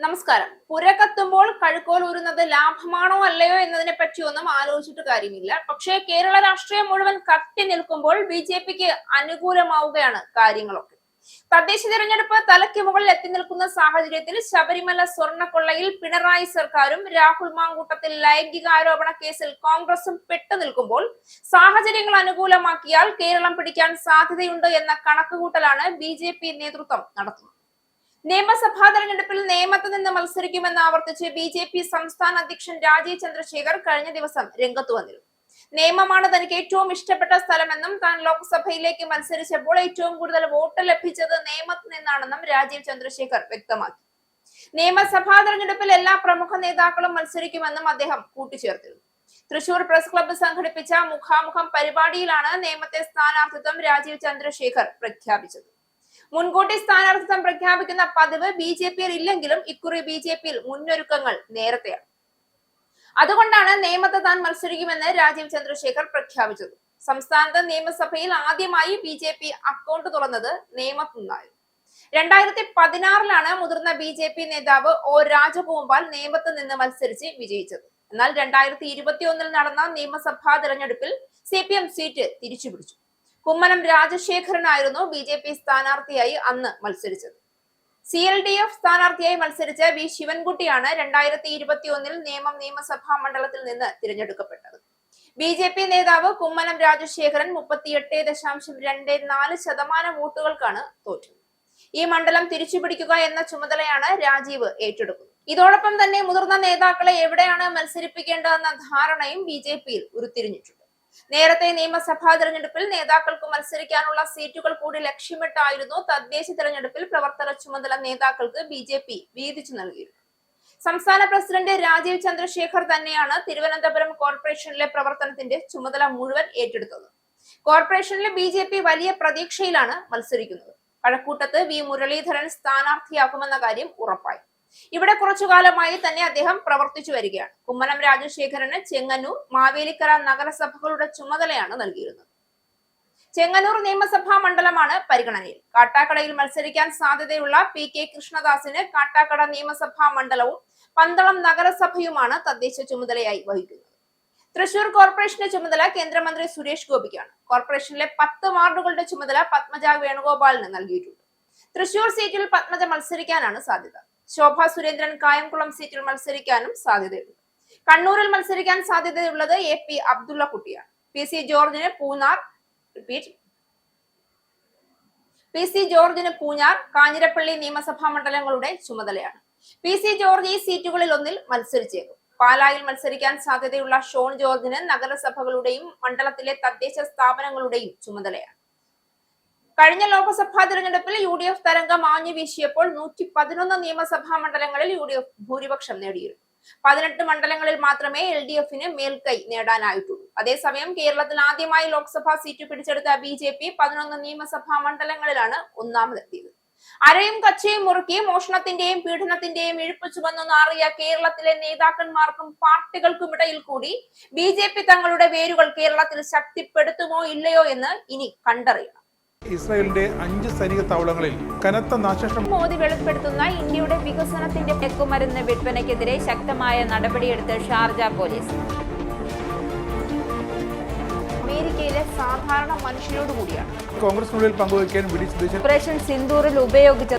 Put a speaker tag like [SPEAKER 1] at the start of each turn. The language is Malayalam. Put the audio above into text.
[SPEAKER 1] നമസ്കാരം. പുര കത്തുമ്പോൾ കഴുക്കോൽ ഊരുന്നത് ലാഭമാണോ അല്ലയോ എന്നതിനെ പറ്റിയൊന്നും ആലോചിച്ചിട്ട് കാര്യമില്ല. പക്ഷേ കേരള രാഷ്ട്രീയം മുഴുവൻ കത്തി നിൽക്കുമ്പോൾ ബി.ജെ.പിക്ക് അനുകൂലമാവുകയാണ് കാര്യങ്ങളൊക്കെ. തദ്ദേശ തിരഞ്ഞെടുപ്പ് തലയ്ക്ക് മുകളിൽ എത്തി നിൽക്കുന്ന സാഹചര്യത്തിൽ ശബരിമല സ്വർണ്ണക്കൊള്ളയിൽ പിണറായി സർക്കാരും രാഹുൽ മാങ്കൂട്ടത്തിൽ ലൈംഗികാരോപണ കേസിൽ കോൺഗ്രസും പെട്ടു നിൽക്കുമ്പോൾ സാഹചര്യങ്ങൾ അനുകൂലമാക്കിയാൽ കേരളം പിടിക്കാൻ സാധ്യതയുണ്ട് എന്ന കണക്കുകൂട്ടലാണ് ബി.ജെ.പി നേതൃത്വം നടത്തുന്നത്. നിയമസഭാ തെരഞ്ഞെടുപ്പിൽ നേമത്ത് നിന്ന് മത്സരിക്കുമെന്ന് ആവർത്തിച്ച് ബി.ജെ.പി സംസ്ഥാന അധ്യക്ഷൻ രാജീവ് ചന്ദ്രശേഖർ കഴിഞ്ഞ ദിവസം രംഗത്ത് വന്നിരുന്നു. നേമമാണ് തനിക്ക് ഏറ്റവും ഇഷ്ടപ്പെട്ട സ്ഥലമെന്നും താൻ ലോക്സഭയിലേക്ക് മത്സരിച്ചപ്പോൾ ഏറ്റവും കൂടുതൽ വോട്ട് ലഭിച്ചത് നേമത്ത് നിന്നാണെന്നും രാജീവ് ചന്ദ്രശേഖർ വ്യക്തമാക്കി. നിയമസഭാ തെരഞ്ഞെടുപ്പിൽ എല്ലാ പ്രമുഖ നേതാക്കളും മത്സരിക്കുമെന്നും അദ്ദേഹം കൂട്ടിച്ചേർത്തിരുന്നു. തൃശൂർ പ്രസ് ക്ലബ്ബ് സംഘടിപ്പിച്ച മുഖാമുഖം പരിപാടിയിലാണ് നേമത്തെ സ്ഥാനാർത്ഥിത്വം രാജീവ് ചന്ദ്രശേഖർ പ്രഖ്യാപിച്ചത്. മുൻകൂട്ടി സ്ഥാനാർത്ഥിത്വം പ്രഖ്യാപിക്കുന്ന പതിവ് ബി.ജെ.പിയിൽ ഇല്ലെങ്കിലും ഇക്കുറി ബി.ജെ.പിയിൽ മുന്നൊരുക്കങ്ങൾ നേരത്തെയാണ്. അതുകൊണ്ടാണ് നേമത്ത് താൻ മത്സരിക്കുമെന്ന് രാജീവ് ചന്ദ്രശേഖർ പ്രഖ്യാപിച്ചത്. സംസ്ഥാനത്ത് നിയമസഭയിൽ ആദ്യമായി ബി.ജെ.പി അക്കൗണ്ട് തുറന്നത് നേമത്ത് നിന്നായിരുന്നു. 2016 മുതിർന്ന ബി.ജെ.പി നേതാവ് ഒ രാജഗോപാൽ നേമത്ത് നിന്ന് മത്സരിച്ച് വിജയിച്ചത്. എന്നാൽ 2021 നടന്ന നിയമസഭാ തെരഞ്ഞെടുപ്പിൽ CPM സീറ്റ് തിരിച്ചുപിടിച്ചു. കുമ്മനം രാജശേഖരനായിരുന്നു ബി.ജെ.പി സ്ഥാനാർത്ഥിയായി അന്ന് മത്സരിച്ചത്. CLDF സ്ഥാനാർത്ഥിയായി മത്സരിച്ച വി ശിവൻകുട്ടിയാണ് 2021 നേമം നിയമസഭാ മണ്ഡലത്തിൽ നിന്ന് തിരഞ്ഞെടുക്കപ്പെട്ടത്. ബി.ജെ.പി നേതാവ് കുമ്മനം രാജശേഖരൻ 38.24% വോട്ടുകൾക്കാണ് തോറ്റത്. ഈ മണ്ഡലം തിരിച്ചുപിടിക്കുക എന്ന ചുമതലയാണ് രാജീവ് ഏറ്റെടുക്കുന്നത്. ഇതോടൊപ്പം തന്നെ മുതിർന്ന നേതാക്കളെ എവിടെയാണ് മത്സരിപ്പിക്കേണ്ടതെന്ന ധാരണയും ബി.ജെ.പിയിൽ ഉരുത്തിരിഞ്ഞിട്ടുണ്ട്. നേരത്തെ നിയമസഭാ തെരഞ്ഞെടുപ്പിൽ നേതാക്കൾക്ക് മത്സരിക്കാനുള്ള സീറ്റുകൾ കൂടി ലക്ഷ്യമിട്ടായിരുന്നു തദ്ദേശ തെരഞ്ഞെടുപ്പിൽ പ്രവർത്തന ചുമതല നേതാക്കൾക്ക് ബി.ജെ.പി വീതിച്ചു നൽകിയിരുന്നു. സംസ്ഥാന പ്രസിഡന്റ് രാജീവ് ചന്ദ്രശേഖർ തന്നെയാണ് തിരുവനന്തപുരം കോർപ്പറേഷനിലെ പ്രവർത്തനത്തിന്റെ ചുമതല മുഴുവൻ ഏറ്റെടുത്തത്. കോർപ്പറേഷനിലെ ബി.ജെ.പി വലിയ പ്രതീക്ഷയിലാണ് മത്സരിക്കുന്നത്. കഴക്കൂട്ടത്ത് വി മുരളീധരൻ സ്ഥാനാർത്ഥിയാകുമെന്ന കാര്യം ഉറപ്പായി. ഇവിടെ കുറച്ചുകാലമായി തന്നെ അദ്ദേഹം പ്രവർത്തിച്ചു വരികയാണ്. കുമ്മനം രാജശേഖരന് ചെങ്ങന്നൂർ, മാവേലിക്കര നഗരസഭകളുടെ ചുമതലയാണ് നൽകിയിരുന്നത്. ചെങ്ങന്നൂർ നിയമസഭാ മണ്ഡലമാണ് പരിഗണനയിൽ. കാട്ടാക്കടയിൽ മത്സരിക്കാൻ സാധ്യതയുള്ള PK കൃഷ്ണദാസിന് കാട്ടാക്കട നിയമസഭാ മണ്ഡലവും പന്തളം നഗരസഭയുമാണ് തദ്ദേശ ചുമതലയായി വഹിക്കുന്നത്. തൃശൂർ കോർപ്പറേഷന്റെ ചുമതല കേന്ദ്രമന്ത്രി സുരേഷ് ഗോപിക്കാണ്. കോർപ്പറേഷനിലെ 10 വാർഡുകളുടെ ചുമതല പത്മജ വേണുഗോപാലിന് നൽകിയിട്ടുണ്ട്. തൃശൂർ സീറ്റിൽ പത്മജ മത്സരിക്കാനാണ് സാധ്യത. ശോഭ സുരേന്ദ്രൻ കായംകുളം സീറ്റിൽ മത്സരിക്കാനും സാധ്യതയുണ്ട്. കണ്ണൂരിൽ മത്സരിക്കാൻ സാധ്യതയുള്ളത് AP അബ്ദുള്ള കുട്ടിയാണ്. PC ജോർജിന് പൂഞ്ഞാർ, കാഞ്ഞിരപ്പള്ളി നിയമസഭാ മണ്ഡലങ്ങളുടെ ചുമതലയാണ്. PC ജോർജ് ഈ സീറ്റുകളിൽ ഒന്നിൽ മത്സരിച്ചേക്കും. പാലായിൽ മത്സരിക്കാൻ സാധ്യതയുള്ള ഷോൺ ജോർജിന് നഗരസഭകളുടെയും മണ്ഡലത്തിലെ തദ്ദേശ സ്ഥാപനങ്ങളുടെയും ചുമതലയാണ്. കഴിഞ്ഞ ലോക്സഭാ തെരഞ്ഞെടുപ്പിൽ UDF തരംഗം ആഞ്ഞു വീശിയപ്പോൾ 111 നിയമസഭാ മണ്ഡലങ്ങളിൽ UDF ഭൂരിപക്ഷം നേടിയിരുന്നു. 18 മണ്ഡലങ്ങളിൽ മാത്രമേ LDF-ന് മേൽക്കൈ നേടാനായിട്ടുള്ളൂ. അതേസമയം കേരളത്തിൽ ആദ്യമായി ലോക്സഭാ സീറ്റ് പിടിച്ചെടുത്ത ബി.ജെ.പി 11 നിയമസഭാ മണ്ഡലങ്ങളിലാണ് ഒന്നാമതെത്തിയത്. അരയും കച്ചയും മുറുക്കി മോഷണത്തിന്റെയും പീഡനത്തിന്റെയും ഇഴുപ്പ് ചുമന്നു നാറിയ കേരളത്തിലെ നേതാക്കന്മാർക്കും പാർട്ടികൾക്കുമിടയിൽ കൂടി ബി.ജെ.പി തങ്ങളുടെ വേരുകൾ കേരളത്തിൽ ശക്തിപ്പെടുത്തുമോ ഇല്ലയോ എന്ന് ഇനി കണ്ടറിയണം.
[SPEAKER 2] ഇസ്രായേലിന്റെ 5 സൈനിക താവളങ്ങളിൽ കനത്ത നാശനഷ്ടം.
[SPEAKER 3] മോദി വെളിപ്പെടുത്തുന്ന ഇന്ത്യയുടെ വികസനത്തിന്റെ മയക്കുമരുന്ന് വിൽപ്പനയ്ക്കെതിരെ ശക്തമായ നടപടിയെടുത്ത് ഷാർജ പോലീസ്.
[SPEAKER 1] അമേരിക്കയിലെ സാധാരണ മനുഷ്യരോട് കൂടിയാണ്
[SPEAKER 2] കോൺഗ്രസിനുള്ളിൽ പങ്കുവയ്ക്കാൻ
[SPEAKER 3] ഓപ്പറേഷൻ സിന്ദൂറിൽ ഉപയോഗിച്ച